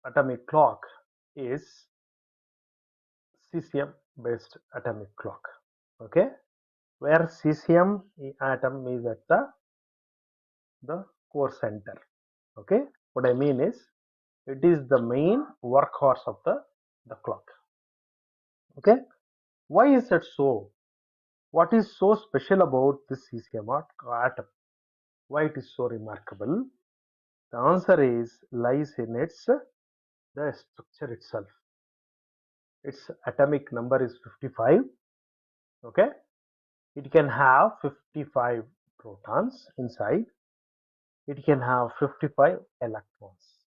atomic clock is cesium based atomic clock. Okay, where cesium atom is at the core center. Okay, what I mean is it is the main workhorse of the clock. Okay, why is that so? What is so special about this cesium atom? Why it is so remarkable? The answer is lies in its the structure itself. Its atomic number is 55. Okay, it can have 55 protons inside. It can have 55 electrons.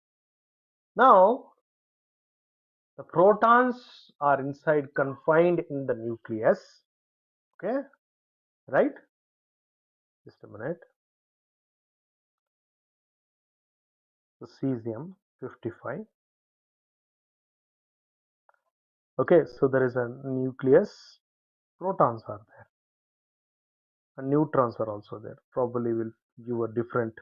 Now, the protons are inside confined in the nucleus. Okay, right? Just a minute. The cesium 55. Okay, so there is a nucleus. Protons are there, and neutrons are also there. Probably will give a different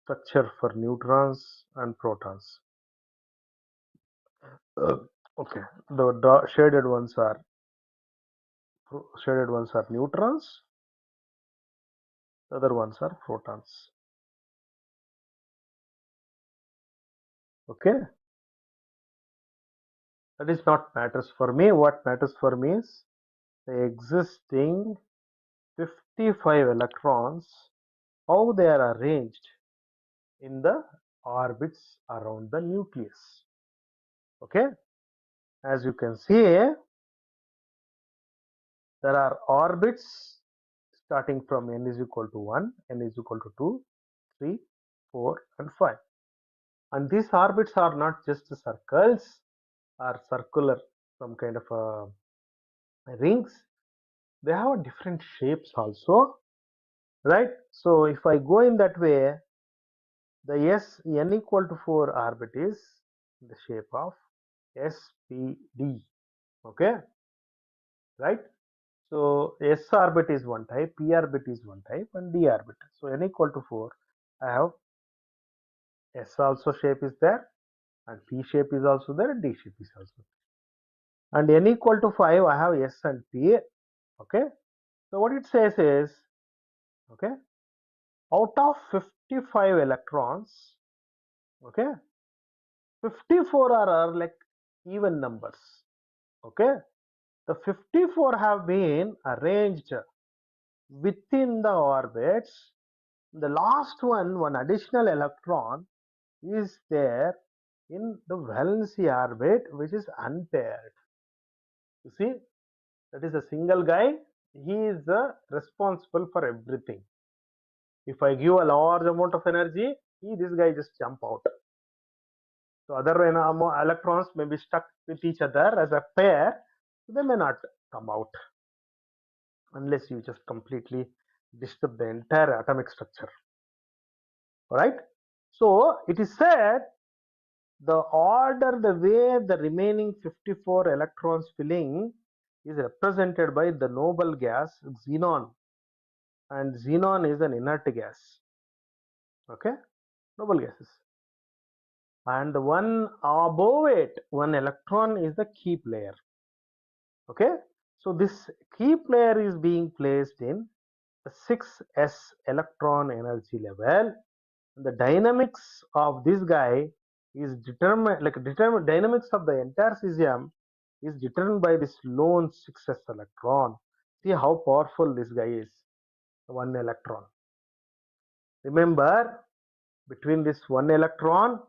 structure for neutrons and protons. Okay, the shaded ones are neutrons. The other ones are protons. Okay, that is not matters for me. What matters for me is the existing 55 electrons, how they are arranged in the orbits around the nucleus. Okay, as you can see, there are orbits starting from n is equal to 1, n is equal to 2, 3, 4 and 5. And these orbits are not just circles or circular, some kind of rings. They have different shapes also, right? So if I go in that way, the n equal to 4 orbit is in the shape of SPD. Okay, right? So s orbit is one type, p orbit is one type, and d orbit. So n equal to 4, I have s also shape is there, and p shape is also there, and d shape is also there. And n equal to 5, I have s and p. Okay, so what it says is, okay, out of 55 electrons, okay, 54 are like even numbers. Okay, the 54 have been arranged within the orbits. The last one additional electron is there in the valency orbit, which is unpaired. You see, that is a single guy. He is responsible for everything. If I give a large amount of energy, this guy just jump out. So other electrons may be stuck with each other as a pair. They may not come out unless you just completely disturb the entire atomic structure. All right. So it is said the order, the way the remaining 54 electrons filling is represented by the noble gas xenon, and xenon is an inert gas. Okay, noble gases. And the one above it, one electron is the keep layer. Okay, so this keep layer is being placed in the 6s electron energy level. The dynamics of this guy is determined, dynamics of the entire cesium is determined by this lone 6s electron. See how powerful this guy is, one electron. Remember, between this one electron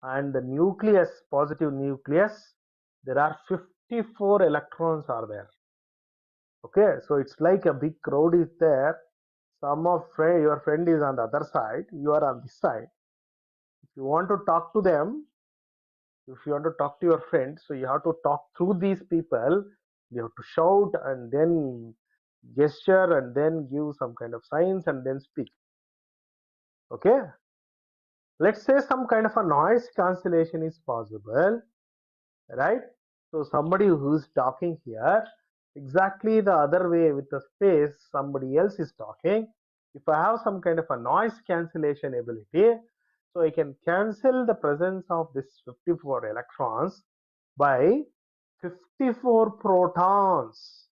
and the nucleus, positive nucleus, there are 54 electrons are there. Okay, so it's like a big crowd is there. Some of your friend is on the other side, you are on this side. If you want to talk to them, if you want to talk to your friend, so you have to talk through these people. You have to shout and then gesture and then give some kind of signs and then speak. Okay, let's say some kind of a noise cancellation is possible, right? So somebody who's talking here, exactly the other way with the space, somebody else is talking. If I have some kind of a noise cancellation ability, So I can cancel the presence of this 54 electrons by 54 protons.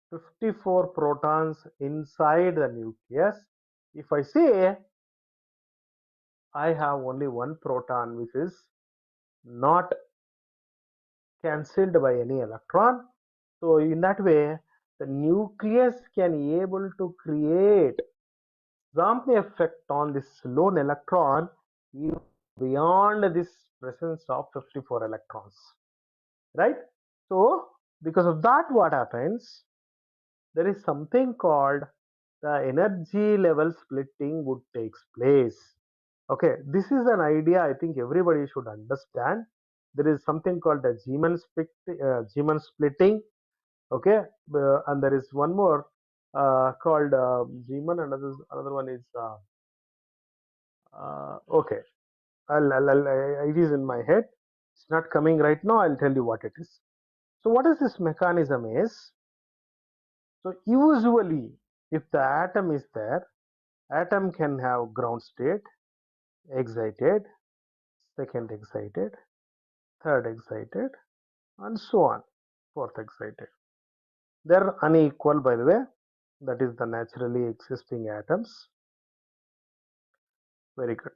54 protons inside the nucleus. If I say I have only one proton which is not cancelled by any electron, so in that way the nucleus can able to create Rampey effect on this lone electron even beyond this presence of 54 electrons, right? So because of that, what happens? There is something called the energy level splitting would takes place. Okay, this is an idea I think everybody should understand. There is something called the Zeeman splitting. Okay, and there is one more called Zeeman. Another one is okay. It is in my head. It's not coming right now. I'll tell you what it is. So what is this mechanism is? So usually, if the atom is there, atom can have ground state, excited, second excited, third excited, and so on, fourth excited. They're unequal, by the way. That is the naturally existing atoms. Very good.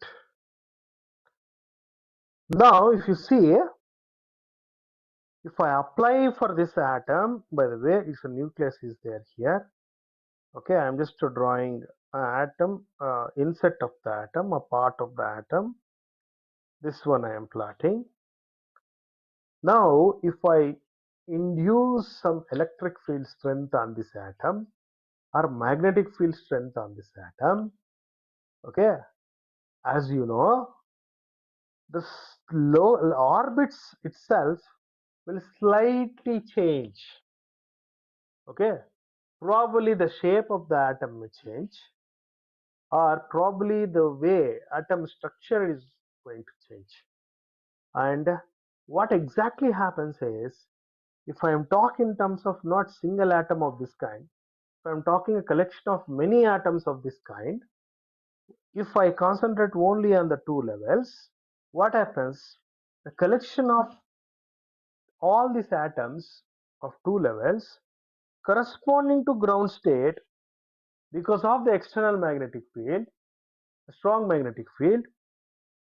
Now, if you see, if I apply for this atom, by the way, its nucleus is there here. Okay, I'm just drawing an atom, inset of the atom, a part of the atom. This one I am plotting. Now, if I induce some electric field strength on this atom or magnetic field strength on this atom, okay, as you know, the slow orbits itself will slightly change. Okay, probably the shape of the atom may change, or probably the way atom structure is going to change. And what exactly happens is, if I am talking in terms of not single atom of this kind, if I am talking a collection of many atoms of this kind, if I concentrate only on the two levels, what happens? The collection of all these atoms of two levels corresponding to ground state, because of the external magnetic field, a strong magnetic field,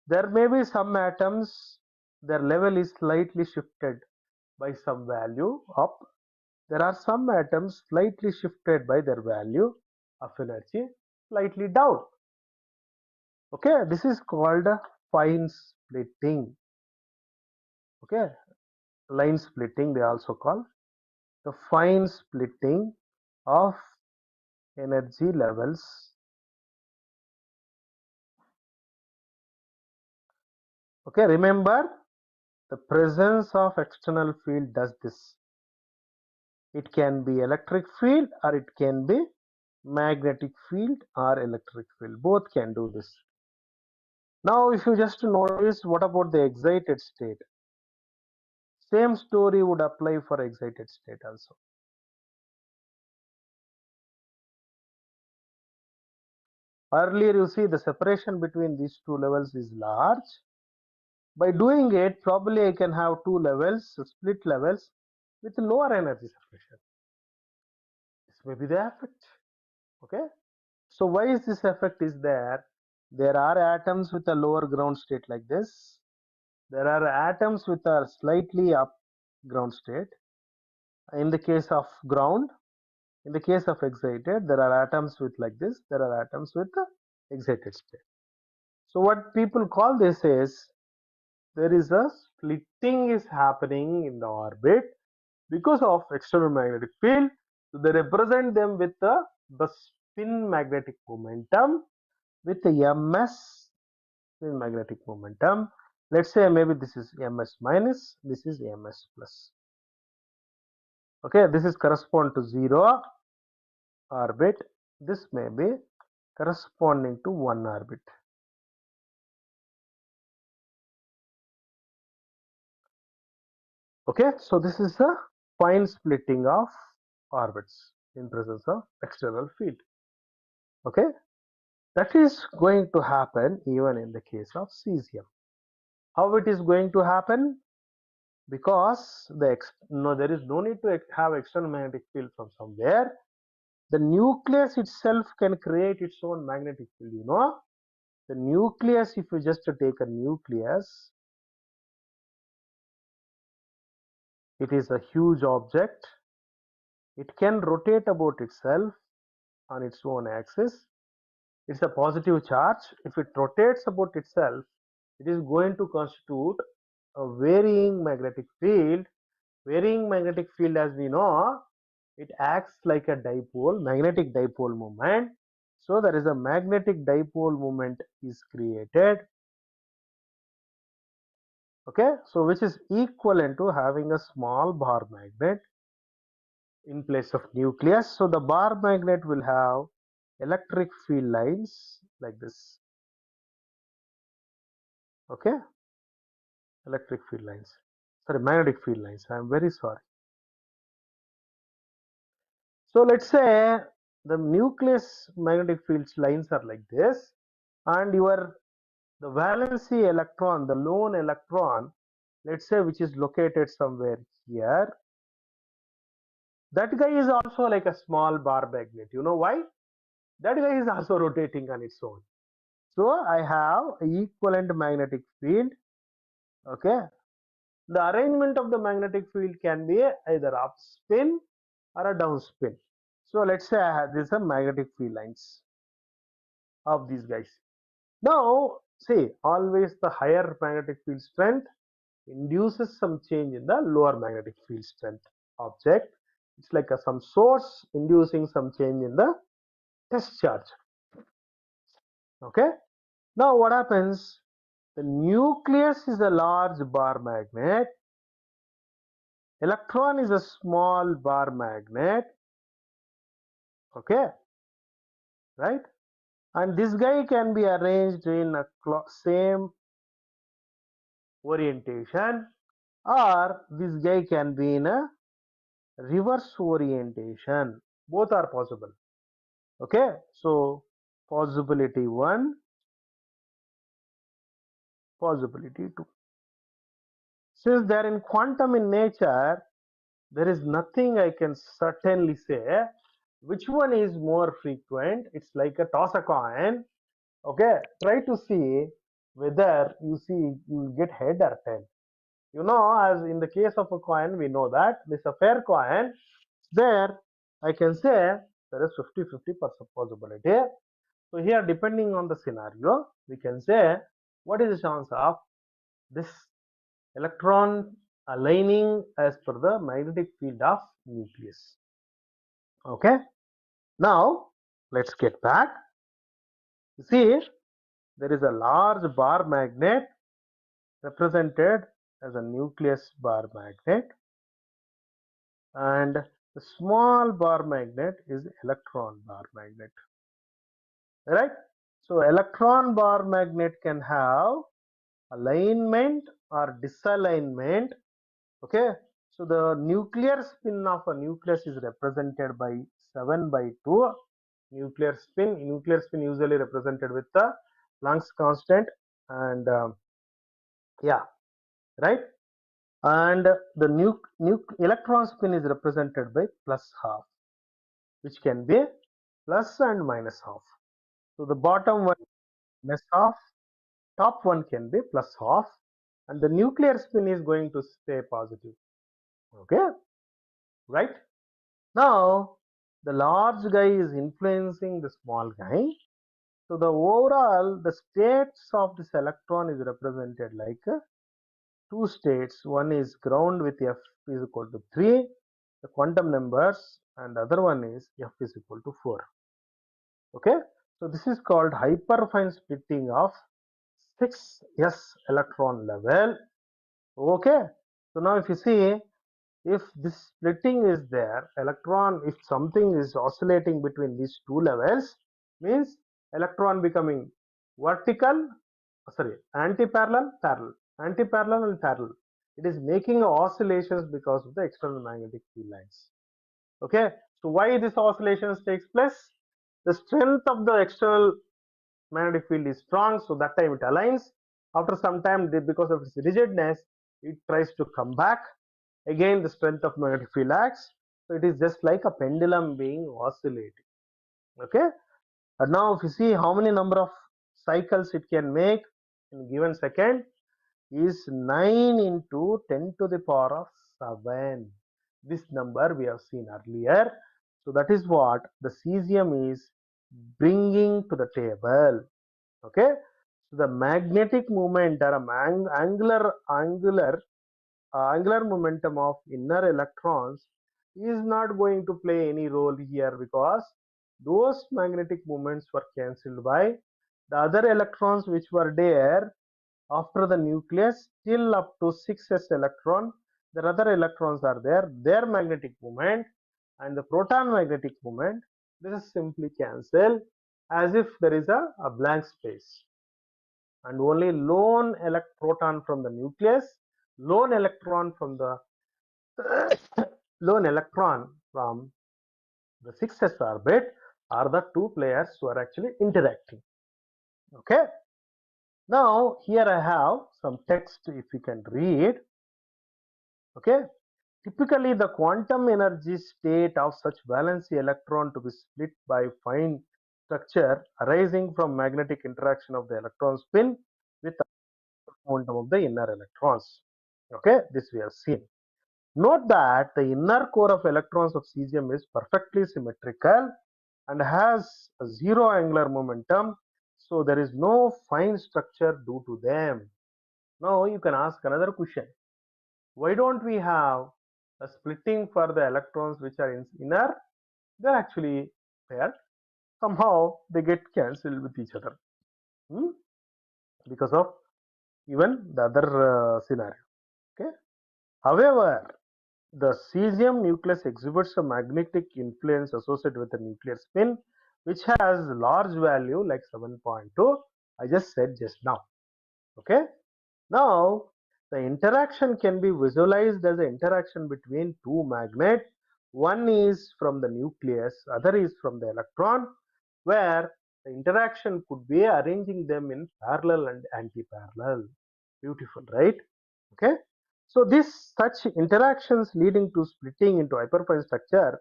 there may be some atoms, their level is slightly shifted by some value up. There are some atoms slightly shifted by their value of energy slightly down. Okay, this is called fine splitting. Okay, line splitting they also call the fine splitting of energy levels. Okay, remember the presence of external field does this. It can be electric field or it can be magnetic field or electric field. Both can do this. Now, if you just notice, what about the excited state? Same story would apply for excited state also. Earlier, you see the separation between these two levels is large. By doing it, probably I can have two levels, split levels, with lower energy separation. This may be the effect. Okay. So why is this effect is there? There are atoms with a lower ground state like this. There are atoms with a slightly up ground state. In the case of ground, in the case of excited, there are atoms with like this. There are atoms with excited state. So what people call this is, there is a splitting is happening in the orbit because of external magnetic field. So they represent them with the spin magnetic momentum with the ms spin magnetic momentum. Let's say maybe this is ms minus, this is ms plus. Okay, this is correspond to 0 orbit. This may be corresponding to 1 orbit. Okay, so this is a fine splitting of orbits in presence of external field. Okay, That is going to happen even in the case of cesium. How it is going to happen? Because there is no need to have external magnetic field from somewhere. The nucleus itself can create its own magnetic field. The nucleus, if you just take a nucleus, it is a huge object. It can rotate about itself on its own axis. It's a positive charge. If it rotates about itself, it is going to constitute a varying magnetic field. Varying magnetic field, as we know, it acts like a dipole, magnetic dipole moment. So there is a magnetic dipole moment is created. Okay, so which is equivalent to having a small bar magnet in place of nucleus. So the bar magnet will have electric field lines like this. Okay, electric field lines. Sorry, magnetic field lines. I am very sorry. So let's say the nucleus magnetic field lines are like this, and the valency electron, the lone electron, let's say, which is located somewhere here, that guy is also like a small bar magnet. You know why? That guy is also rotating on its own. So I have equivalent magnetic field. Okay, the arrangement of the magnetic field can be either up spin or a down spin. So let's say I have this magnetic field lines of these guys. Now see, always the higher magnetic field strength induces some change in the lower magnetic field strength object. It's like some source inducing some change in the test charge. Okay, now what happens? The nucleus is a large bar magnet, electron is a small bar magnet. Okay, right? And this guy can be arranged in a same orientation, or this guy can be in a reverse orientation. Both are possible. Okay, so possibility 1, possibility 2. Since they are in quantum in nature, there is nothing I can certainly say which one is more frequent. It's like a toss a coin. Okay, try to see whether you get head or tail. As in the case of a coin, we know that this is a fair coin. There, I can say there is 50-50% possibility. So here, depending on the scenario, we can say what is the chance of this electron aligning as per the magnetic field of nucleus. Okay, now let's get back. You see, there is a large bar magnet represented as a nucleus bar magnet, and the small bar magnet is electron bar magnet, right? So electron bar magnet can have alignment or disalignment. Okay, so the nuclear spin of a nucleus is represented by 7/2. Nuclear spin usually represented with the Planck's constant, and yeah, right. And the electron spin is represented by plus half, which can be plus and minus half. So the bottom one minus half, top one can be plus half, and the nuclear spin is going to stay positive. Okay, right? Now the large guy is influencing the small guy. So the overall, the states of this electron is represented like two states. One is ground with F is equal to 3, the quantum numbers, and the other one is F is equal to 4. Okay, so this is called hyperfine splitting of 6s electron level. Okay, so now if you see, if this splitting is there, if something is oscillating between these two levels, means electron becoming vertical, sorry, anti-parallel, parallel, anti-parallel and parallel. It is making oscillations because of the external magnetic field lines. Okay, so why this oscillations takes place? The strength of the external magnetic field is strong, so that time it aligns. After some time, because of its rigidness, it tries to come back. Again, the strength of magnetic field acts. So it is just like a pendulum being oscillating. Okay. And now, if you see how many number of cycles it can make in a given second, is 9 into 10 to the power of 7. This number we have seen earlier. So that is what the cesium is bringing to the table. Okay. So the magnetic moment or angular momentum of inner electrons is not going to play any role here, because those magnetic moments were cancelled by the other electrons which were there after the nucleus till up to 6s electron. The other electrons are there, their magnetic moment and the proton magnetic moment, this is simply cancelled, as if there is a blank space, and only lone proton from the nucleus, lone electron from the lone electron from the 6s orbit are the two players who are actually interacting. Okay. Now here I have some text, if you can read. Okay. Typically, the quantum energy state of such valency electron to be split by fine structure arising from magnetic interaction of the electron spin with the momentum of the inner electrons. Okay, this we have seen. Note that the inner core of electrons of cesium is perfectly symmetrical and has a zero angular momentum, so there is no fine structure due to them. Now you can ask another question. Why don't we have a splitting for the electrons which are in inner? They're actually paired. Somehow they get cancelled with each other, because of even the other scenario. Okay. However, the cesium nucleus exhibits a magnetic influence associated with the nuclear spin, which has large value like 7.2. I just said just now. Okay. Now, the interaction can be visualized as an interaction between two magnets. One is from the nucleus, other is from the electron, where the interaction could be arranging them in parallel and anti-parallel. Beautiful, right? Okay. So this such interactions leading to splitting into hyperfine structure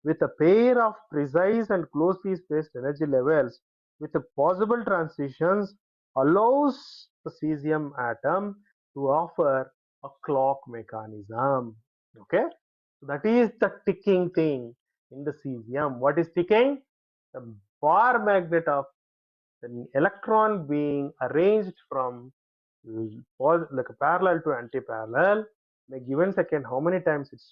with a pair of precise and closely spaced energy levels with the possible transitions allows the cesium atom to offer a clock mechanism. Okay, so that is the ticking thing in the cesium. What is ticking? The bar magnet of the electron being arranged from like a parallel to anti-parallel in a given second. How many times it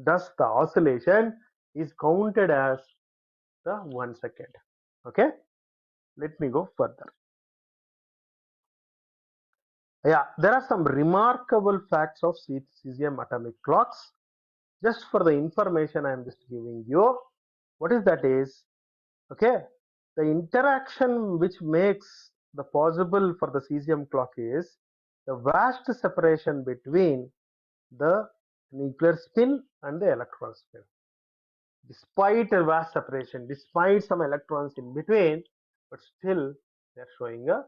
does the oscillation is counted as the 1 second. Okay, let me go further. Yeah, there are some remarkable facts of cesium atomic clocks. Just for the information I am just giving you, what is that is, okay, the interaction which makes the possible for the cesium clock is the vast separation between the nuclear spin and the electron spin. Despite a vast separation, despite some electrons in between, but still they are showing a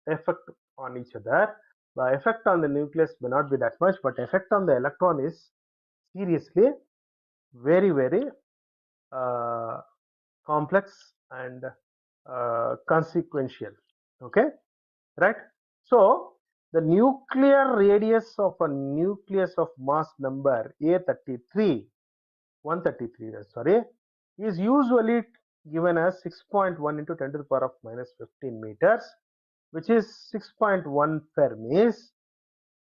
effect on each other. The effect on the nucleus may not be that much, but effect on the electron is seriously very uh, complex and consequential. Okay, right? So the nuclear radius of a nucleus of mass number A33 133, sorry, is usually given as 6.1 into 10 to the power of minus 15 meters, which is 6.1 Fermis.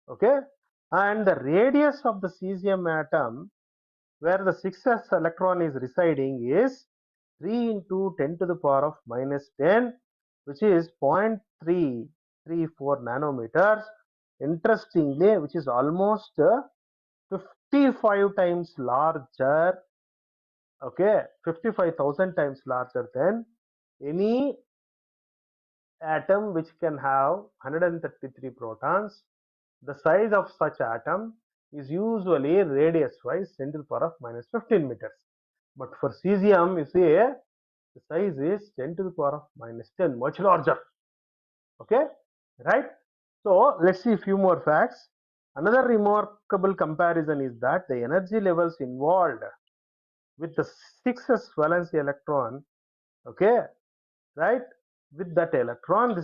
Okay, and the radius of the cesium atom where the 6s electron is residing is 3 into 10 to the power of minus 10, which is 0.334 nanometers. Interestingly, which is almost 55 times larger, okay, 55,000 times larger than any atom which can have 133 protons. The size of such atom is usually radius wise 10 to the power of minus 15 meters. But for cesium, you see, The size is 10 to the power of minus 10, much larger. Okay, right? So let's see a few more facts. Another remarkable comparison is that the energy levels involved with the 6s valence electron, okay, right? With that electron,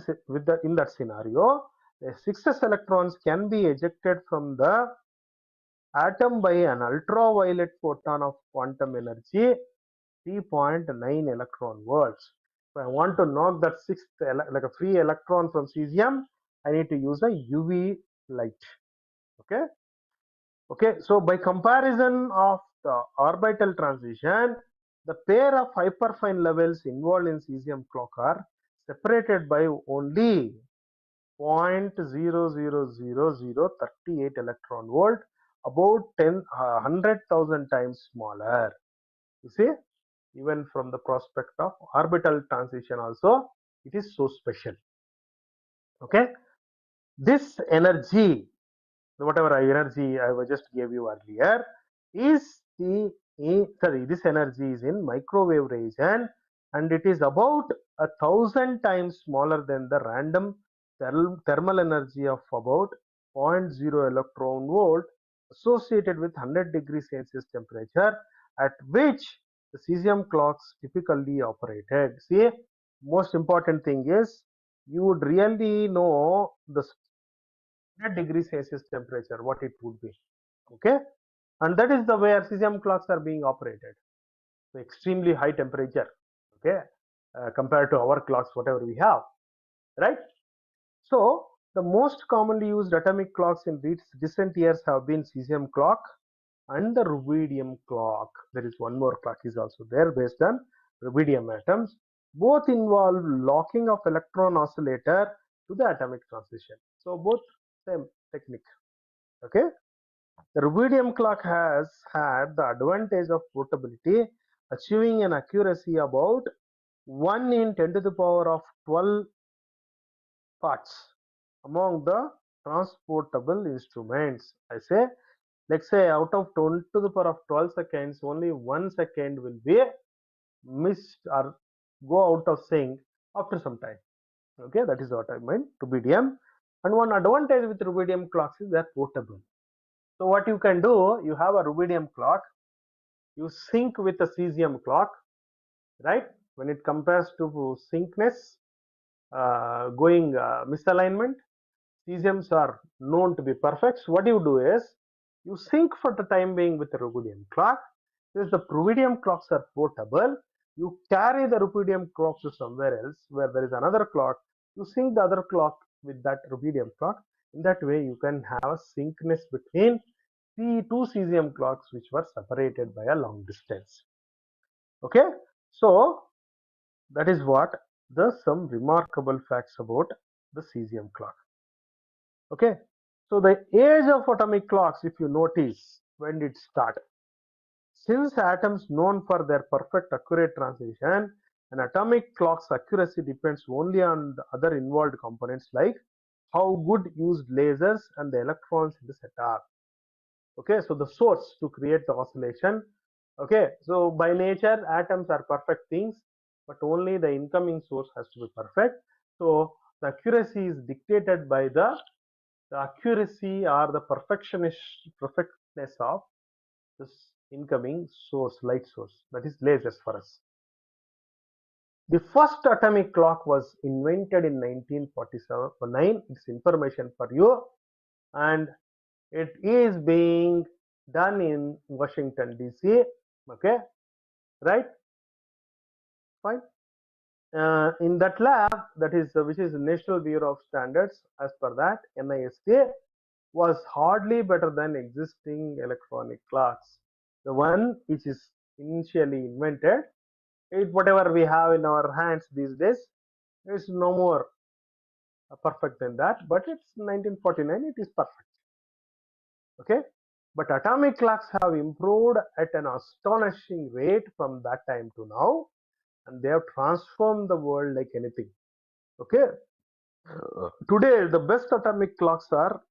in that scenario, the 6s electrons can be ejected from the atom by an ultraviolet photon of quantum energy 3.9 electron volts. If I want to knock that sixth like a free electron from cesium, I need to use a UV light. Okay. Okay. So by comparison of the orbital transition, the pair of hyperfine levels involved in cesium clock are separated by only 0.00038 electron volt, about 100,000 times smaller. You see, even from the prospect of orbital transition also, it is so special. Okay, this energy, whatever energy I just gave you earlier, is this energy is in microwave region, and it is about 1,000 times smaller than the random thermal energy of about zero point 0 electron volt associated with 100 degrees Celsius temperature, at which the cesium clocks typically operated. See, most important thing is you would really know the 100 degrees Celsius temperature, what it would be. Okay, and that is the where cesium clocks are being operated. So extremely high temperature. Okay, compared to our clocks, whatever we have, right? So the most commonly used atomic clocks in recent years have been cesium clock and the rubidium clock. There is one more clock is also there based on rubidium atoms. Both involve locking of electron oscillator to the atomic transition. So both same technique. Okay. The rubidium clock has had the advantage of portability, achieving an accuracy about 1 in 10 to the power of 12 parts among the transportable instruments. I say, let's say out of 10 to the power of 12 seconds, only 1 second will be missed or go out of sync after some time. Okay, that is what I meant, rubidium. And one advantage with rubidium clocks is they're portable. So what you can do, you have a rubidium clock, you sync with a cesium clock, right? When it compares to syncness, going misalignment, cesiums are known to be perfect. So what you do is you sync for the time being with the rubidium clock. Since the rubidium clocks are portable, you carry the rubidium clock to somewhere else where there is another clock. You sync the other clock with that rubidium clock. In that way, you can have a syncness between the two cesium clocks which were separated by a long distance. Okay, so that is what the some remarkable facts about the cesium clock. Okay, so the age of atomic clocks, if you notice, when did it start? Since atoms known for their perfect accurate transition, an atomic clock's accuracy depends only on the other involved components like how good used lasers and the electrons in the setup. Okay, so the source to create the oscillation. Okay, so by nature atoms are perfect things, but only the incoming source has to be perfect. So the accuracy is dictated by the accuracy or the perfectness of this incoming source, light source, that is lasers for us. The first atomic clock was invented in 1947. It's information for you, and it is being done in Washington DC. Okay, right? Fine. In that lab, that is which is National Bureau of Standards, as per that NIST was hardly better than existing electronic clocks. The one which is initially invented, whatever we have in our hands these days, is no more perfect than that. But it's 1949; it is perfect. Okay, but atomic clocks have improved at an astonishing rate from that time to now, and they have transformed the world like anything. Okay, today the best atomic clocks are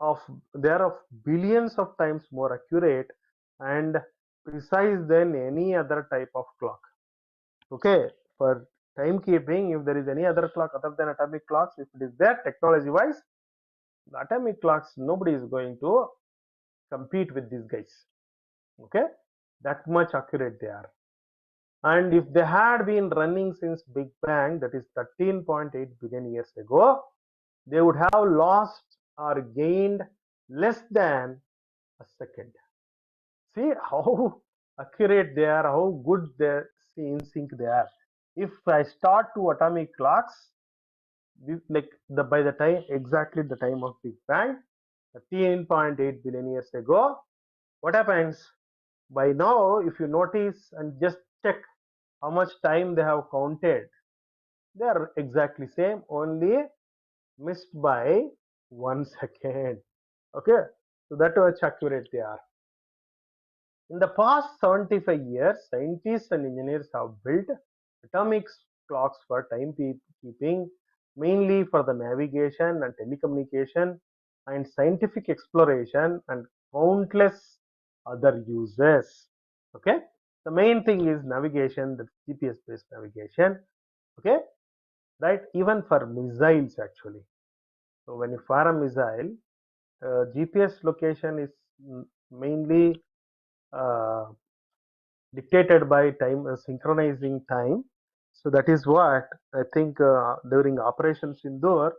of they are of billions of times more accurate and precise than any other type of clock. Okay, for timekeeping, if there is any other clock other than atomic clocks, if it is there technology wise, the atomic clocks, nobody is going to compete with these guys. Okay, that much accurate they are. And if they had been running since Big Bang, that is 13.8 billion years ago, they would have lost or gained less than a second. See how accurate they are, how good they in sync they are. If I start two atomic clocks, like by the time exactly the time of Big Bang, 13.8 billion years ago, what happens? By now, if you notice and just check how much time they have counted, they are exactly same, only missed by 1 second. Okay, so that much accurate they are. In the past 75 years, scientists and engineers have built atomic clocks for timekeeping, mainly for the navigation and telecommunication and scientific exploration and countless other uses. Okay, the main thing is navigation, the GPS based navigation. Okay, right, even for missiles actually. So when you fire a missile, GPS location is mainly uh, dictated by time synchronizing time. So that is what I think during Operation Sindoor,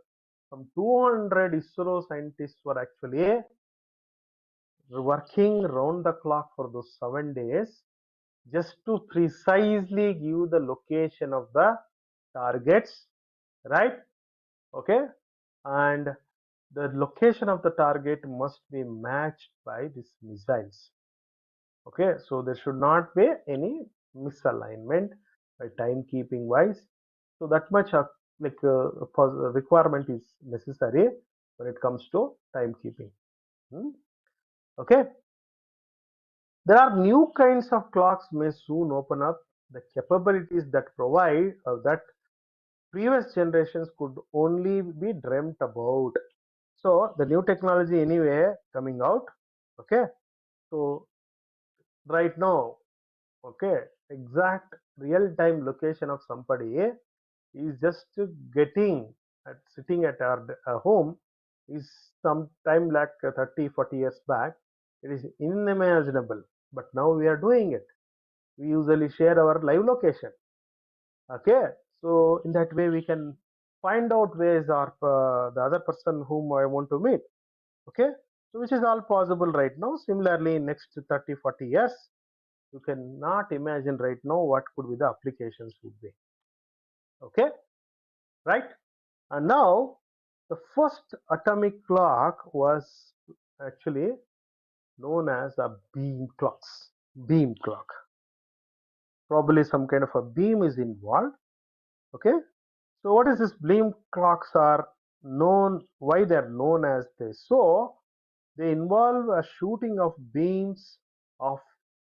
some 200 ISRO scientists were actually working round the clock for those 7 days just to precisely give the location of the targets, right? Okay, and the location of the target must be matched by these missiles. Okay, so there should not be any misalignment by timekeeping wise. So that much of requirement is necessary when it comes to timekeeping. Okay, there are new kinds of clocks may soon open up the capabilities that provide that previous generations could only be dreamt about. So the new technology anyway coming out. Okay, so right now, okay, exact real time location of somebody is just getting at sitting at our home is sometime like 30-40 years back. It is unimaginable, but now we are doing it. We usually share our live location. Okay, so in that way we can find out where is our the other person whom I want to meet. Okay, so which is all possible right now. Similarly, in next 30-40 years, you cannot imagine right now what could be the applications would be. Okay, right? And now the first atomic clock was actually known as a beam clocks. Beam clock. Probably some kind of a beam is involved. Okay. So what is this beam clocks are known? Why they are known as this? So they involve a shooting of beams of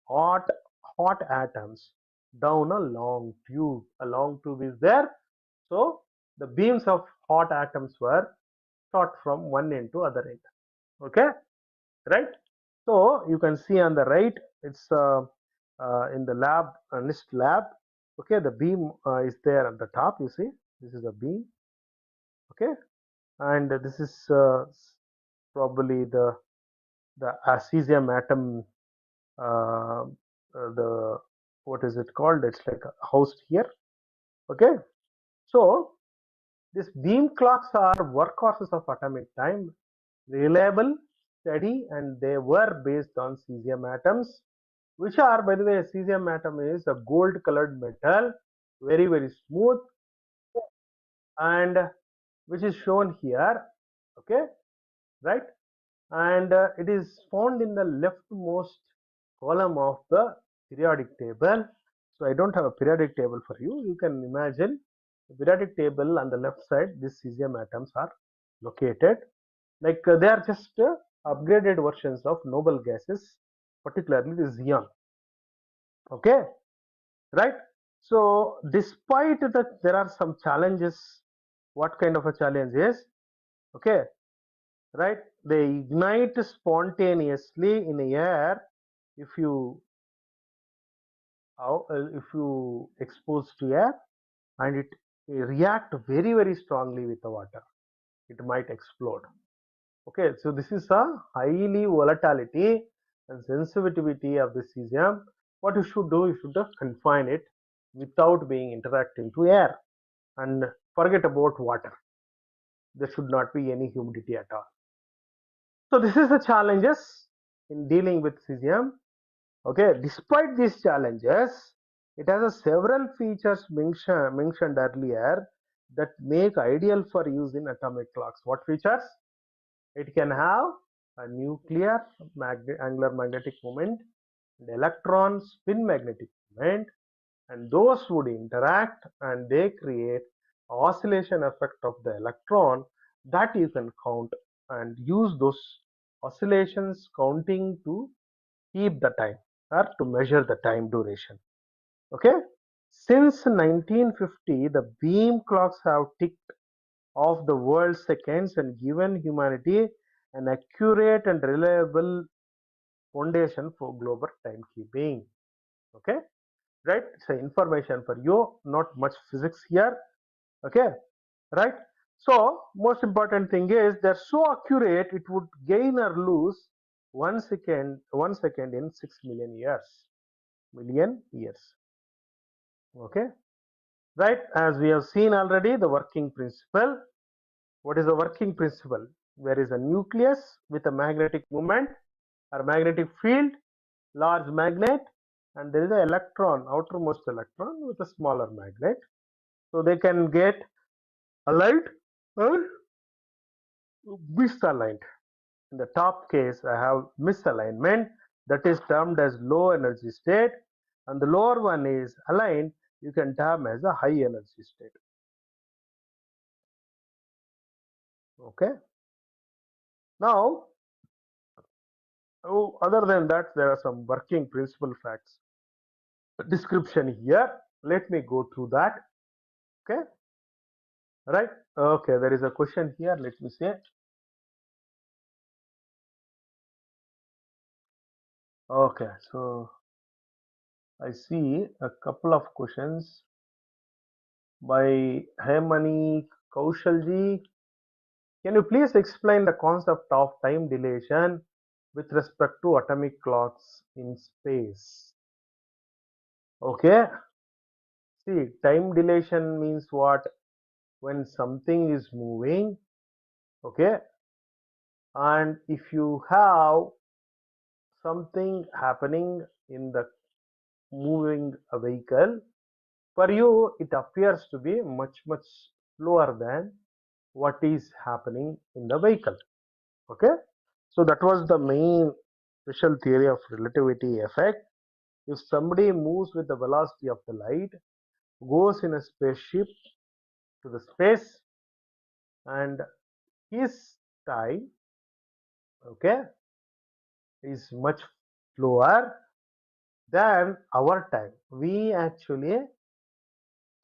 hot hot atoms down a long tube. A long tube is there. So the beams of hot atoms were shot from one end to other end. Okay, right? So you can see on the right, it's in the lab, NIST lab. Okay, the beam is there at the top. You see, this is a beam. Okay, and this is probably the cesium atom. The what is it called? It's like a housed here. Okay, so these beam clocks are workhorses of atomic time, reliable, steady, and they were based on cesium atoms, which are, by the way, cesium atom is a gold colored metal, very, very smooth, and which is shown here. Okay, right? And it is found in the leftmost column of the periodic table. So I don't have a periodic table for you. You can imagine the periodic table on the left side, these cesium atoms are located. Like they are just upgraded versions of noble gases, particularly the xenon. Okay, right? So despite that, there are some challenges. What kind of a challenge is? Okay, right? They ignite spontaneously in air if you if you expose to air and it react very very strongly with the water, it might explode. Okay, so this is a highly volatility and sensitivity of the cesium. What you should do, you should just confine it without being interacting to air and forget about water. There should not be any humidity at all. So this is the challenges in dealing with cesium. Okay, despite these challenges, it has a several features mentioned earlier that make ideal for use in atomic clocks. What features? It can have a nuclear angular magnetic moment, and electron spin magnetic moment, and those would interact and they create oscillation effect of the electron that you can count and use those oscillations counting to keep the time or to measure the time duration. Okay, since 1950 the beam clocks have ticked off the world seconds and given humanity an accurate and reliable foundation for global timekeeping. Okay, right? It's information for you, not much physics here. Okay, right? So most important thing is they're so accurate it would gain or lose 1 second in 6 million years. Okay, right? As we have seen already, the working principle. What is the working principle? There is a nucleus with a magnetic moment or magnetic field, large magnet, and there is an electron, outermost electron with a smaller magnet. So they can get aligned or misaligned. In the top case, I have misalignment, that is termed as low energy state, and the lower one is aligned, you can term as a high energy state. Okay. Now, other than that, there are some working principle facts description here. Let me go through that. Okay, right? Okay, there is a question here. Let me say. Okay, so I see a couple of questions by Hemani Kaushalji. Can you please explain the concept of time dilation with respect to atomic clocks in space? Okay, see, time dilation means what? When something is moving, okay, and if you have something happening in the moving vehicle, for you it appears to be much slower than what is happening in the vehicle. Okay, so that was the main special theory of relativity effect. If somebody moves with the velocity of the light, goes in a spaceship to the space, and his time, okay, is much slower than our time. We actually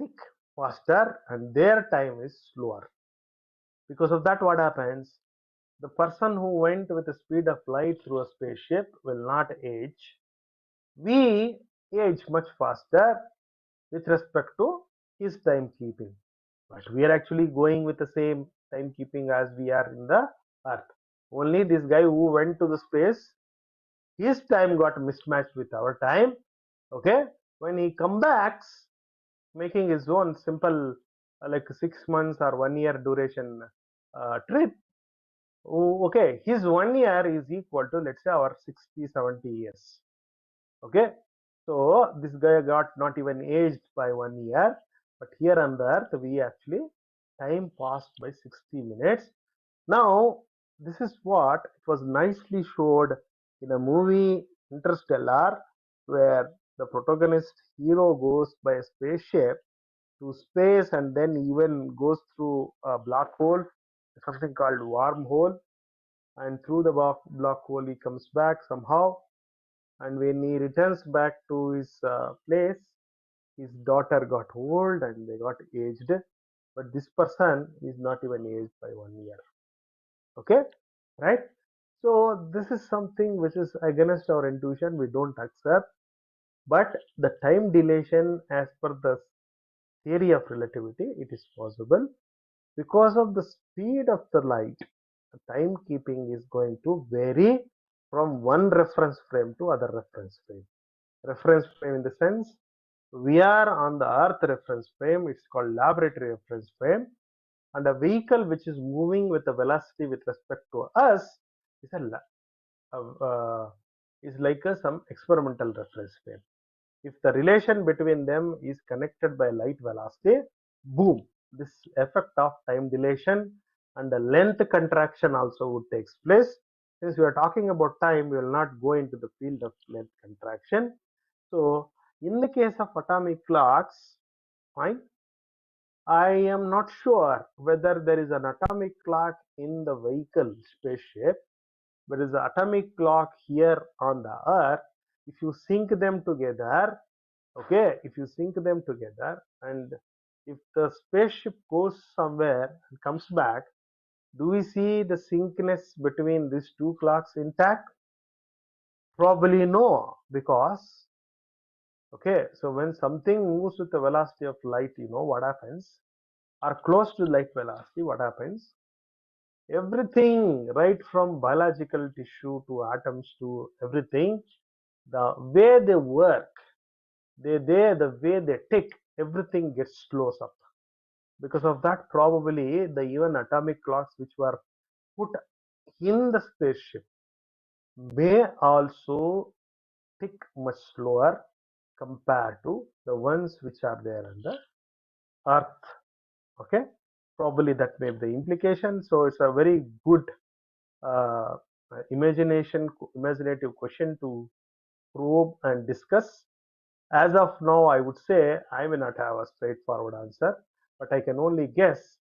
tick faster and their time is slower. Because of that, what happens? The person who went with the speed of light through a spaceship will not age. We age much faster with respect to his timekeeping. But we are actually going with the same timekeeping as we are in the earth. Only this guy who went to the space, his time got mismatched with our time. Okay, when he comes back, making his own simple like 6 months or 1 year duration trip. Oh, okay, his 1 year is equal to let's say our 60, 70 years. Okay, so this guy got not even aged by 1 year, but here on the earth we actually time passed by 60 minutes. Now this is what it was nicely showed in a movie Interstellar, where the protagonist hero goes by a spaceship to space and then even goes through a black hole, something called wormhole, and through the black hole he comes back somehow, and when he returns back to his place, his daughter got old and they got aged, but this person is not even aged by 1 year. Okay, right? So this is something which is against our intuition, we don't accept. But the time dilation, as per the theory of relativity, it is possible because of the speed of the light. The timekeeping is going to vary from one reference frame to other reference frame. Reference frame in the sense we are on the earth reference frame, it's called laboratory reference frame, and a vehicle which is moving with a velocity with respect to us is is like some experimental reference frame. If the relation between them is connected by light velocity, boom, this effect of time dilation and the length contraction also would take place. Since we are talking about time, we will not go into the field of length contraction. So, in the case of atomic clocks, fine, I am not sure whether there is an atomic clock in the vehicle spaceship. There is an atomic clock here on the earth. If you sync them together, okay, if you sync them together, and if the spaceship goes somewhere and comes back, do we see the syncness between these two clocks intact? Probably no, because okay, so when something moves with the velocity of light, you know what happens, or close to light velocity, what happens? Everything, right from biological tissue to atoms to everything, the way they work, the way they tick, everything gets slows up. Because of that, probably the even atomic clocks which were put in the spaceship may also tick much slower compared to the ones which are there on the earth. Okay, probably that may be the implication. So it's a very good uh, imaginative question to probe and discuss. As of now, I would say I may not have a straightforward answer, but I can only guess.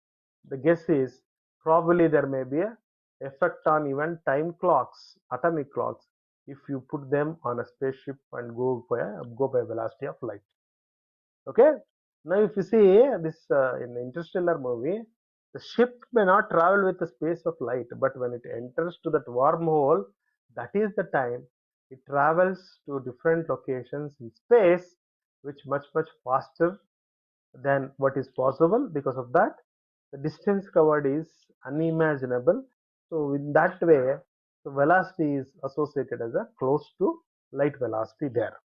The guess is probably there may be a effect on even time clocks, atomic clocks, if you put them on a spaceship and go by velocity of light. Okay. Now, if you see this in the Interstellar movie, the ship may not travel with the space of light, but when it enters to that wormhole, that is the time it travels to different locations in space, which much faster than what is possible. Because of that, the distance covered is unimaginable. So, in that way, the velocity is associated as a close to light velocity there.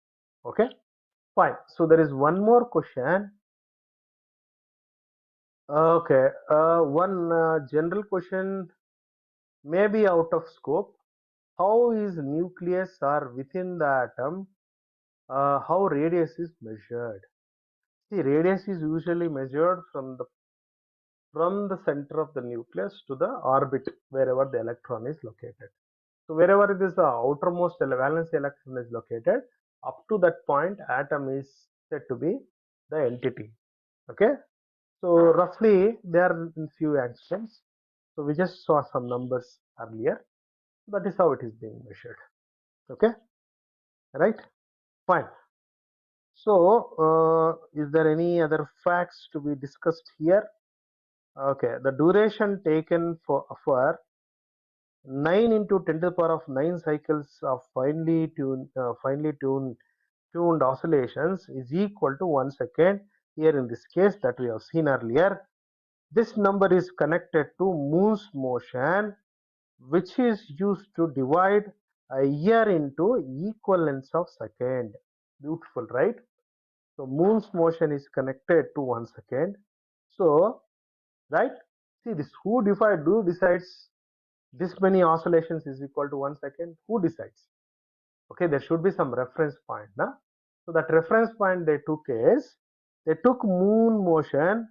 Okay, fine. So, there is one more question. Okay, one general question may be out of scope. How is nucleus or within the atom? How radius is measured? See, radius is usually measured from the center of the nucleus to the orbit wherever the electron is located. So wherever it is the outermost valence electron is located, up to that point, atom is said to be the entity. Okay, so roughly there are in few angstroms. So we just saw some numbers earlier. That is how it is being measured. Okay, right? Fine. So, is there any other facts to be discussed here? Okay, the duration taken for 9 into 10 to the power of 9 cycles of tuned oscillations is equal to 1 second. Here in this case that we have seen earlier, this number is connected to moon's motion, which is used to divide a year into equivalents of second. Beautiful, right? So moon's motion is connected to 1 second. So, right? See this, who decides this many oscillations is equal to 1 second? Who decides? Okay, there should be some reference point. Nah? So that reference point they took is, they took moon motion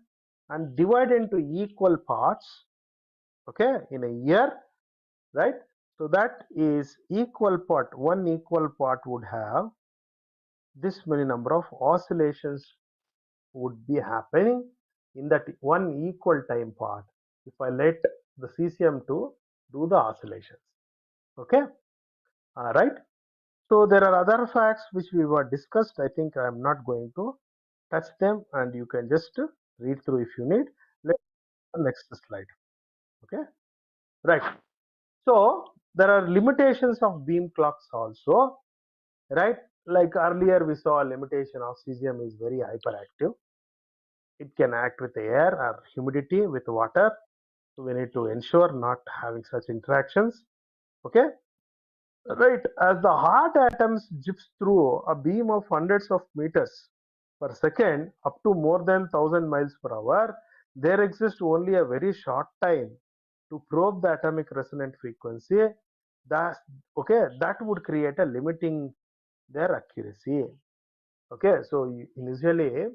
and divided into equal parts, okay, in a year, right? So that is equal part, one equal part would have this many number of oscillations would be happening in that one equal time part if I let the cesium-2 do the oscillations. Okay, all right. So there are other facts which we were discussed. I think I am not going to touch them, and you can just read through if you need. Let's go to the next slide. Okay, right. So there are limitations of beam clocks also, right? like earlier we saw a limitation of cesium is very hyperactive. It can act with air or humidity with water. So we need to ensure not having such interactions. Okay, right. As the hot atoms zips through a beam of hundreds of meters per second up to more than 1,000 miles per hour, there exists only a very short time to probe the atomic resonant frequency. That okay, that would create a limiting their accuracy. Okay, so initially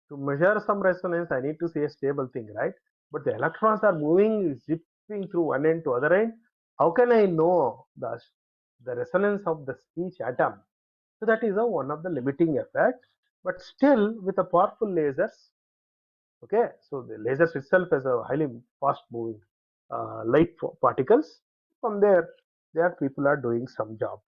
to measure some resonance, I need to see a stable thing, right? But the electrons are moving, zipping through one end to other end. How can I know the resonance of the each atom? So that is one of the limiting effects. But still, with a powerful lasers, okay. So the lasers itself is a highly fast moving light particles. From there people are doing some job.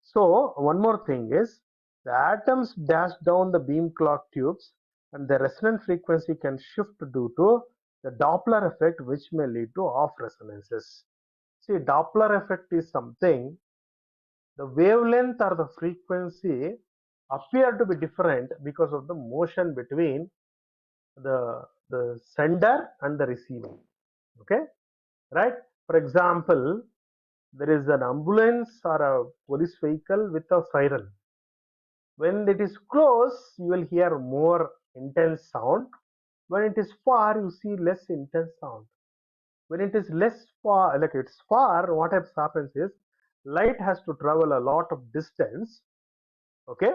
So one more thing is the atoms dash down the beam clock tubes and the resonant frequency can shift due to the Doppler effect, which may lead to off resonances. See, Doppler effect is something, the wavelength or the frequency appear to be different because of the motion between the sender and the receiver. Okay, right? For example, there is an ambulance or a police vehicle with a siren. When it is close, you will hear more intense sound. When it is far, you see less intense sound. When it is less far, like it's far, what happens is light has to travel a lot of distance. Okay,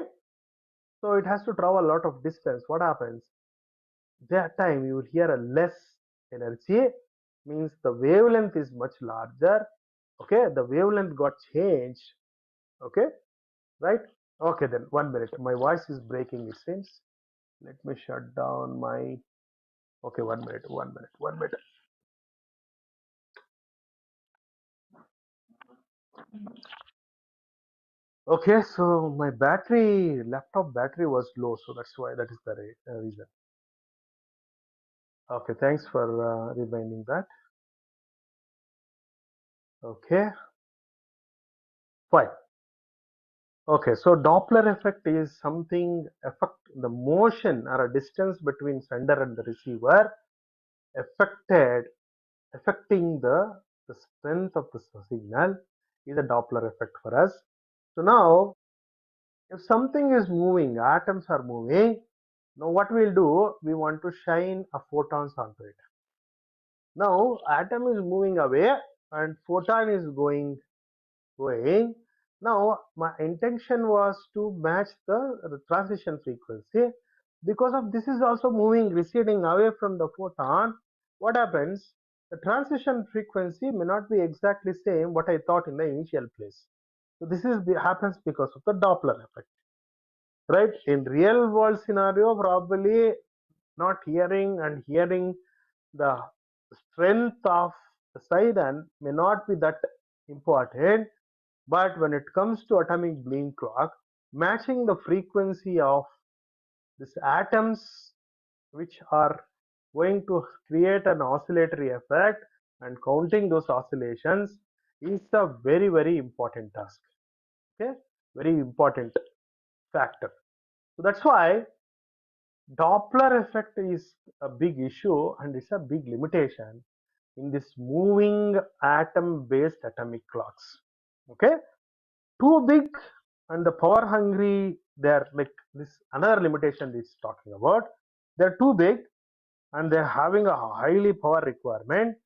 so it has to travel a lot of distance. What happens? That time you will hear a less energy, means the wavelength is much larger. Okay, the wavelength got changed. Okay, right? Okay, then 1 minute. My voice is breaking, it seems. Let me shut down my. Okay, 1 minute, 1 minute, 1 minute. Okay, so my laptop battery was low, so that's why that is the reason. Okay, thanks for reminding that. Okay, fine. Okay, so Doppler effect is something affect the motion or a distance between sender and the receiver affected affecting the strength of the signal is a Doppler effect for us. So now if something is moving, atoms are moving, now what we'll do, we want to shine a photons onto it. Now atom is moving away and photon is going. Now my intention was to match the transition frequency. Because of this is also moving, receding away from the photon, what happens? The transition frequency may not be exactly same what I thought in the initial place. So this is happens because of the Doppler effect. Right, in real world scenario probably not hearing and hearing the strength of the siren may not be that important, but when it comes to atomic beam clock, matching the frequency of these atoms which are going to create an oscillatory effect and counting those oscillations is a very important task. Okay, very important factor. So that's why Doppler effect is a big issue and it's a big limitation in this moving atom based atomic clocks. Okay, too big and the power hungry, they're like this another limitation is talking about. They're too big and they're having a highly power requirement,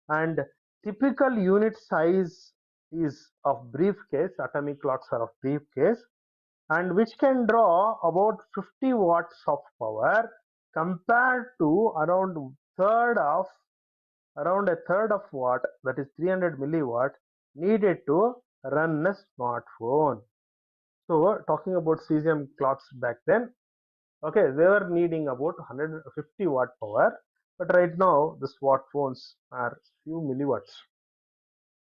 and typical unit size is of briefcase, atomic clocks are of briefcase, and which can draw about 50 watts of power compared to around a third of watt, that is 300 milliwatt needed to run a smartphone. So talking about cesium clocks back then, okay, they were needing about 150 watt power, but right now the smartphones are few milliwatts.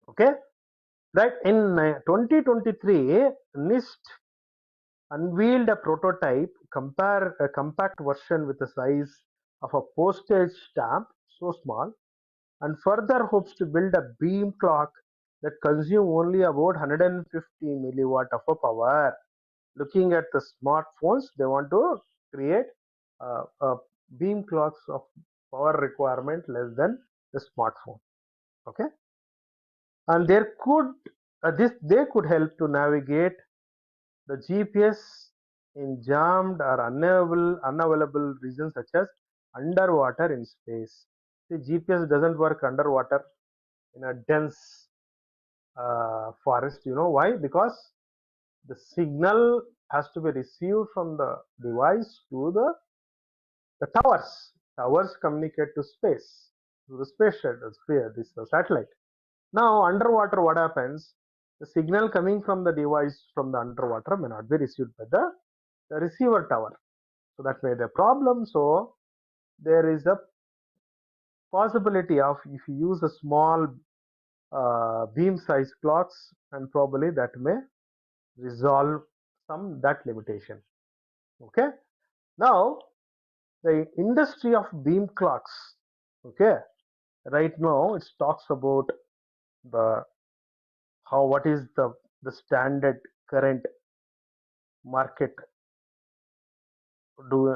Okay, right, in 2023 NIST unveiled a prototype a compact version with the size of a postage stamp, so small, and further hopes to build a beam clock that consume only about 150 milliwatt of a power. looking at the smartphones, they want to create beam clocks of power requirement less than the smartphone. Okay, and there could this they could help to navigate the GPS in jammed or unavailable regions such as underwater in space. The GPS doesn't work underwater in a dense forest. You know why? Because the signal has to be received from the device to the towers. Towers communicate to space, to the space shuttle, this satellite. Now, underwater, what happens? The signal coming from the device from the underwater may not be received by the receiver tower. So that may be a problem. So there is a possibility of if you use a small beam size clocks, and probably that may resolve some that limitation. Okay. Now the industry of beam clocks. Okay. Right now it talks about the how what is the standard current market do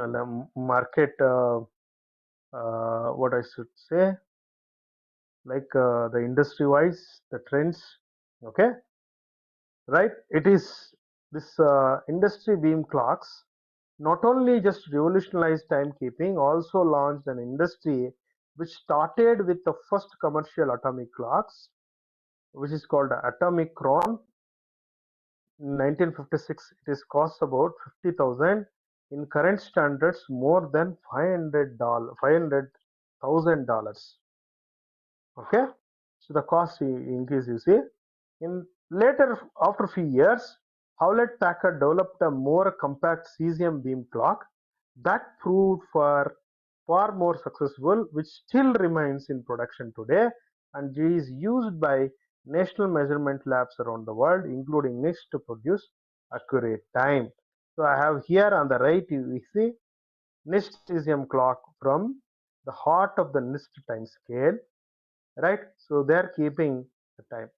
market what I should say, like the industry wise the trends. Okay, right, it is this industry beam clocks not only just revolutionized timekeeping, also launched an industry which started with the first commercial atomic clocks, which is called atomic chron. In 1956, it is cost about 50,000. In current standards, more than $500,000. Okay, so the cost increase. You see, in later after a few years, Hewlett Packard developed a more compact cesium beam clock that proved far more successful, which still remains in production today and is used by national measurement labs around the world, including NIST, to produce accurate time. So I have here on the right, you see NIST cesium clock from the heart of the NIST time scale, right? So they are keeping the time.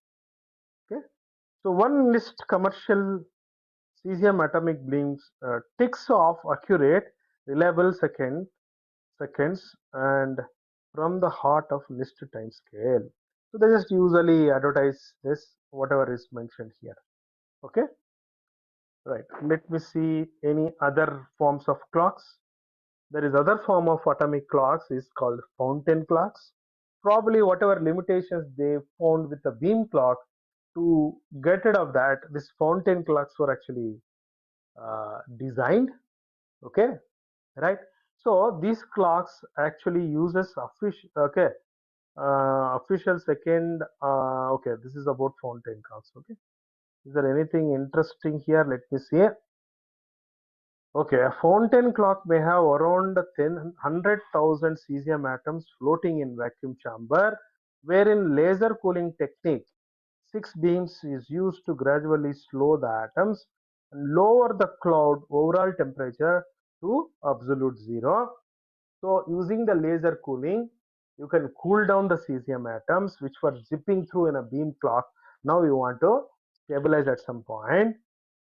Okay. So one NIST commercial cesium atomic beams ticks off accurate, reliable seconds and from the heart of NIST time scale. So they just usually advertise this, whatever is mentioned here. Okay, right. Let me see any other forms of clocks. There is other form of atomic clocks is called fountain clocks. Probably whatever limitations they found with the beam clock, to get rid of that, this fountain clocks were actually designed. Okay, right. So these clocks actually uses official official second. Okay, this is about fountain clocks. Okay, is there anything interesting here? Let me see. Okay, a fountain clock may have around 100,000 cesium atoms floating in vacuum chamber, wherein laser cooling technique 6 beams is used to gradually slow the atoms and lower the cloud overall temperature to absolute zero. So using the laser cooling, you can cool down the cesium atoms which were zipping through in a beam clock. Now you want to stabilize at some point,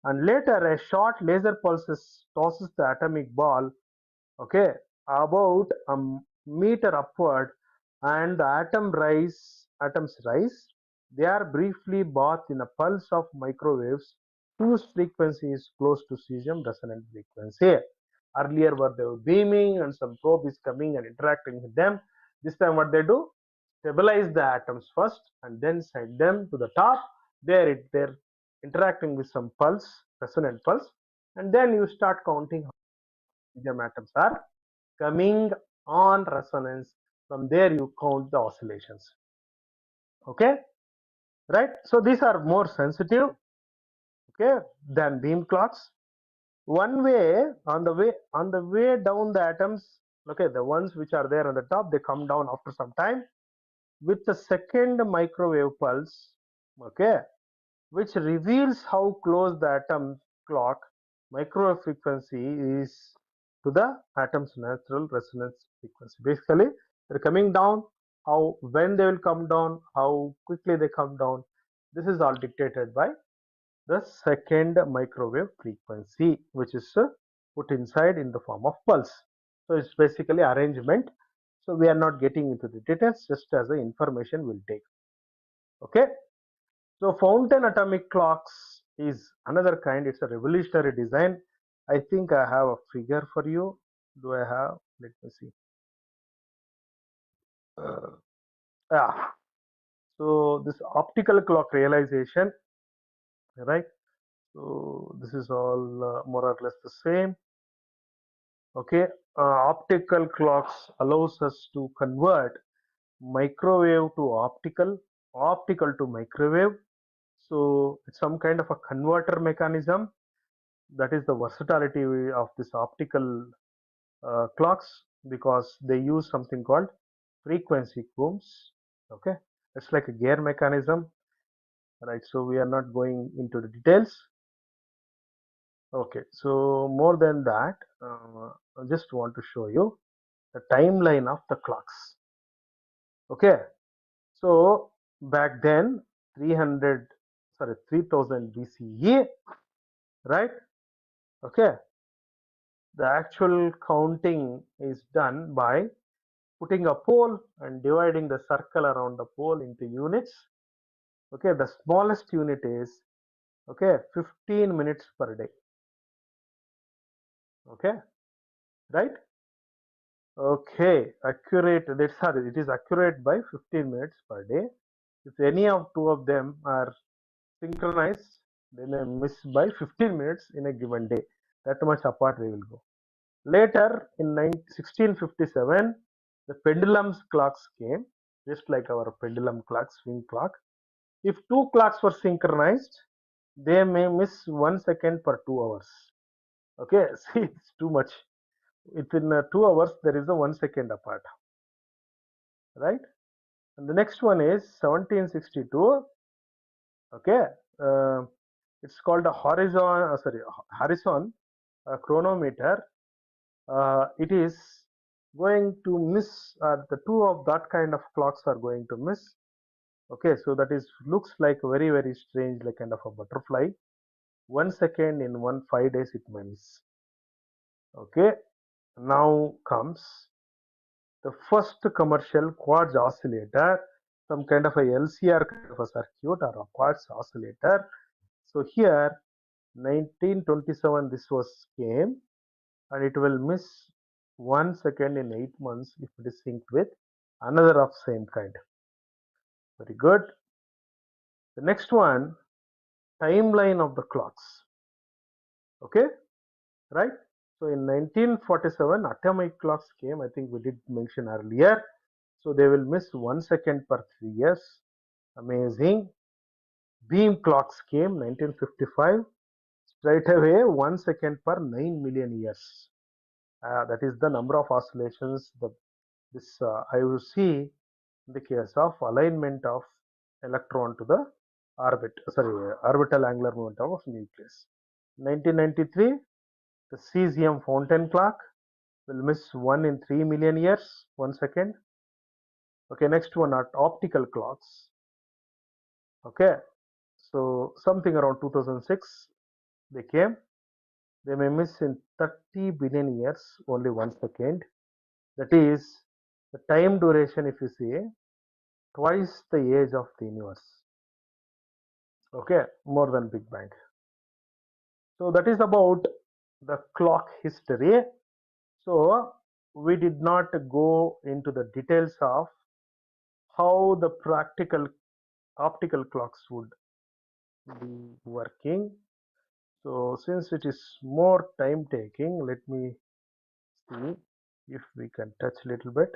and later a short laser pulses tosses the atomic ball, okay, about a meter upward, and the atoms rise. They are briefly bathed in a pulse of microwaves whose frequency is close to cesium resonant frequency. Earlier where they were beaming and some probe is coming and interacting with them. This time what they do? Stabilize the atoms first and then send them to the top. They're interacting with some pulse, resonant pulse, and then you start counting how many cesium atoms are coming on resonance. From there you count the oscillations. Okay, right? So these are more sensitive, okay, than beam clocks. One way on the way down the atoms, okay, the ones which are there on the top, they come down after some time with the second microwave pulse, okay, which reveals how close the atom clock microwave frequency is to the atom's natural resonance frequency. Basically, they're coming down. How when they will come down, how quickly they come down. This is all dictated by the second microwave frequency, which is put inside in the form of pulse. So it's basically arrangement. So we are not getting into the details, just as the information will take. Okay. So fountain atomic clocks is another kind. It's a revolutionary design. I think I have a figure for you. Do I have? Let me see. Yeah. So this optical clock realization, right? So this is all more or less the same. Okay. Optical clocks allows us to convert microwave to optical, optical to microwave. So it's some kind of a converter mechanism. That is the versatility of this optical clocks, because they use something called frequency combs. Okay, it's like a gear mechanism, right? So we are not going into the details. Okay, so more than that, I just want to show you the timeline of the clocks. Okay, so back then 300, sorry, 3000 BCE, right? Okay, the actual counting is done by putting a pole and dividing the circle around the pole into units. Okay, the smallest unit is, okay, 15 minutes per day. Okay, right? Okay, accurate. That's sorry, it is accurate by 15 minutes per day. If any of two of them are synchronized, they may miss by 15 minutes in a given day. That much apart they will go. Later, in 1657, the pendulum clocks came, just like our pendulum clock, swing clock. If two clocks were synchronized, they may miss 1 second per 2 hours. Okay, see, it's too much. Within 2 hours, there is a 1 second apart, right? And the next one is 1762. Okay, uh, it's called a horizon chronometer. It is going to miss, the two of that kind of clocks are going to miss. Okay, so that is looks like very very strange, like kind of a butterfly. 1 second in 5 days it may miss. Okay, now comes the first commercial quartz oscillator, some kind of a LCR kind of a circuit or a quartz oscillator. So here 1927 this was came, and it will miss 1 second in 8 months if it is synced with another of same kind. Very good. The next one, timeline of the clocks. Okay, right? So in 1947 atomic clocks came. I think we did mention earlier. So they will miss 1 second per 3 years. Amazing. Beam clocks came 1955. Straight away 1 second per 9 million years. That is the number of oscillations this I will see in the case of alignment of electron to the orbital angular momentum of nucleus. 1993, the cesium fountain clock will miss 1 in 3 million years, 1 second. Okay, next one are optical clocks. Okay, so something around 2006 they came. They may miss in 30 billion years, only 1 second. That is the time duration, if you see, twice the age of the universe. Okay, more than Big Bang. So that is about the clock history. So we did not go into the details of how the practical optical clocks would be working. So since it is more time taking, let me see if we can touch a little bit.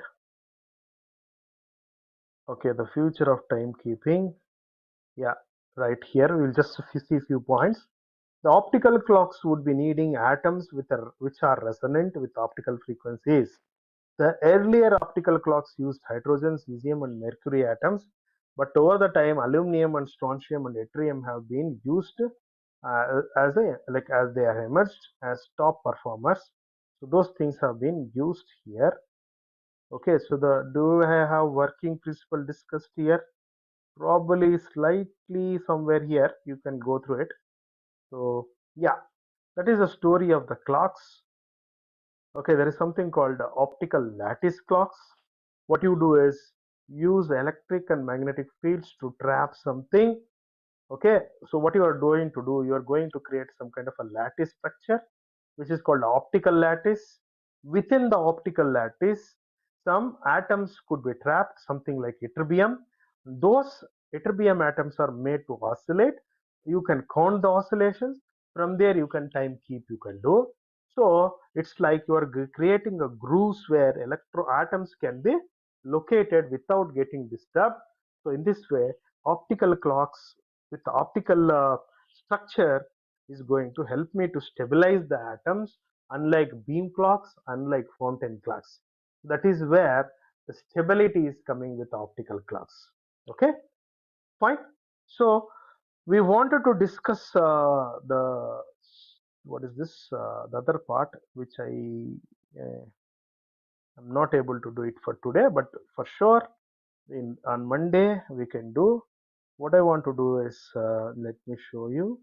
Okay, the future of timekeeping. Yeah, right here we'll just see a few points. The optical clocks would be needing atoms which are resonant with optical frequencies. The earlier optical clocks used hydrogen, cesium, and mercury atoms, but over the time, aluminum and strontium and yttrium have been used as they are emerged as top performers. So those things have been used here. Okay, so do I have working principle discussed here? Probably slightly somewhere here. You can go through it. So yeah, that is the story of the clocks. Okay, there is something called optical lattice clocks. What you do is use electric and magnetic fields to trap something. Okay, so what you are going to do, you are going to create some kind of a lattice structure, which is called optical lattice. Within the optical lattice, some atoms could be trapped, something like ytterbium. Those ytterbium atoms are made to oscillate. You can count the oscillations. From there, you can time keep, you can do. So it's like you are creating a grooves where electro atoms can be located without getting disturbed. So in this way, optical clocks with the optical structure is going to help me to stabilize the atoms, unlike beam clocks, unlike fountain clocks. That is where the stability is coming with optical clocks. Okay, fine. So we wanted to discuss the what is this the other part which am not able to do it for today, but for sure in on Monday we can do. What I want to do is let me show you.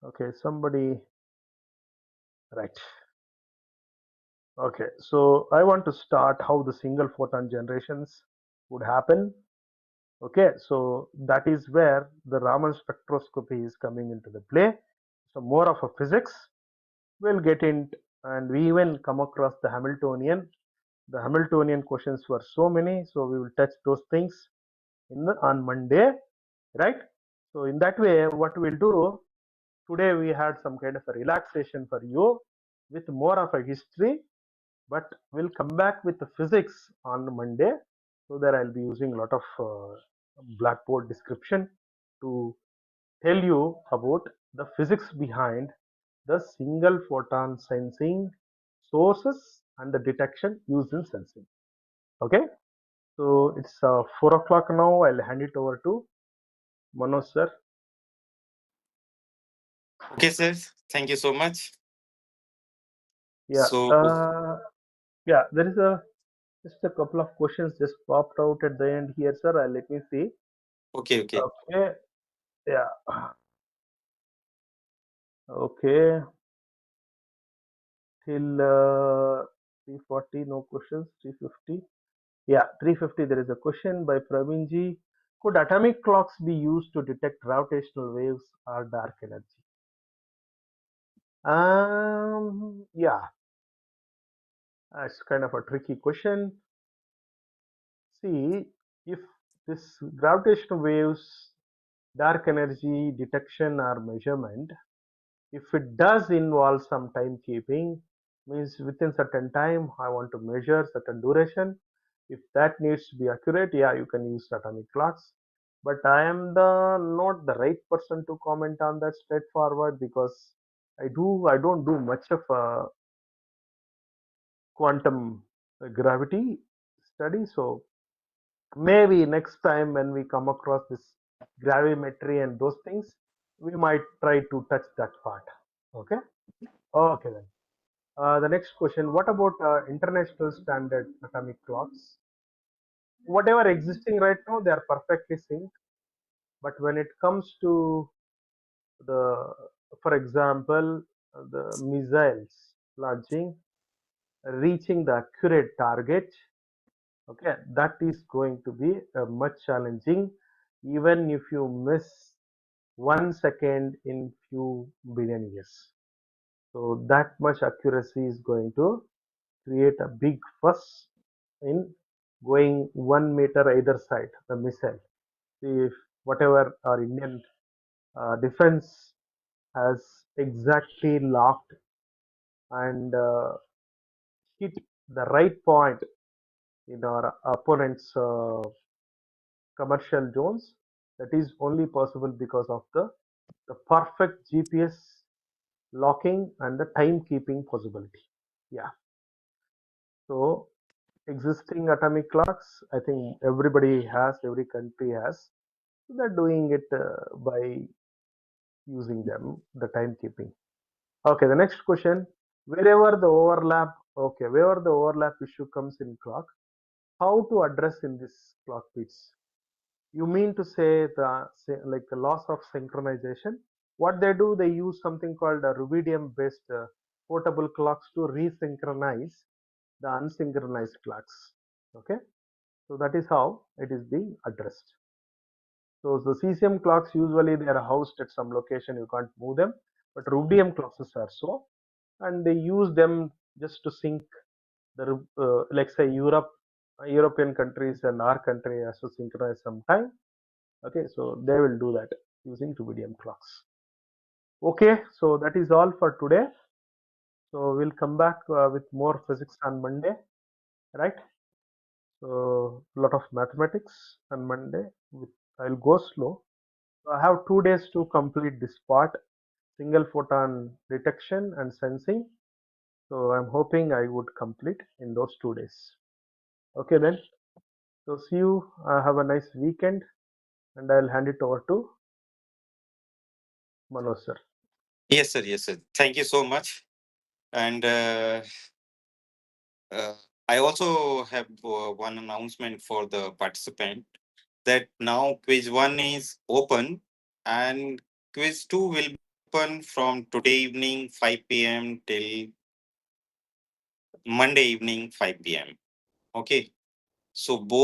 Okay, somebody, right. Okay, so I want to start how the single photon generations would happen. Okay, so that is where the Raman spectroscopy is coming into the play. So more of a physics we'll get in, and we even come across the Hamiltonian. The Hamiltonian questions were so many, so we will touch those things on Monday, right? So in that way, what we'll do today, we had some kind of a relaxation for you with more of a history, but we'll come back with the physics on Monday. So that I'll be using a lot of blackboard description to tell you about the physics behind the single photon sensing sources and the detection used in sensing. Okay, so it's 4 o'clock now. I'll hand it over to Manoj sir. Okay, sir. Thank you so much. Yeah, So, yeah. There is a just a couple of questions just popped out at the end here, sir. Let me see. okay, okay. Okay, yeah. Okay, till 340, no questions. 350. Yeah, 350. There is a question by Praveen ji. Could atomic clocks be used to detect gravitational waves or dark energy? Yeah, it's kind of a tricky question. See, if this gravitational waves, dark energy detection or measurement, if it does involve some timekeeping, means within certain time I want to measure certain duration. If that needs to be accurate, yeah, you can use atomic clocks. But I am the not the right person to comment on that straightforward because I don't do much of a quantum gravity study. So maybe next time when we come across this gravimetry and those things, we might try to touch that part. Okay. Okay then. The next question: what about international standard atomic clocks? Whatever existing right now, they are perfectly synced. But when it comes to the, for example, the missiles launching, reaching the accurate target, okay, that is going to be much challenging. Even if you miss 1 second in few billion years, so that much accuracy is going to create a big fuss in going 1 meter either side the missile. If whatever our Indian defense has exactly locked and hit the right point in our opponent's commercial zones, that is only possible because of the perfect GPS locking and the timekeeping possibility. Yeah. So existing atomic clocks, I think everybody has, every country has. They're doing it by using them, the timekeeping. Okay, the next question. Wherever the overlap issue comes in clock, how to address in this clock bits? You mean to say like the loss of synchronization? What they do, they use something called rubidium based portable clocks to resynchronize the unsynchronized clocks. Okay, so that is how it is being addressed. So the cesium clocks, usually they are housed at some location, you can't move them, but rubidium clocks are so, and they use them just to sync the like say European countries and our country has to synchronize some time. Okay, so they will do that using rubidium clocks. Okay, so that is all for today. So we'll come back with more physics on Monday, right? So a lot of mathematics on Monday. I'll go slow. So I have 2 days to complete this part: single photon detection and sensing. So I'm hoping I would complete in those 2 days. Okay then. So see you. Have a nice weekend, and I'll hand it over to Manoj sir. Yes, sir. Yes, sir. Thank you so much. And uh, I also have one announcement for the participant that now quiz one is open and quiz two will be open from today evening 5 p.m. till Monday evening 5 p.m. Okay. So both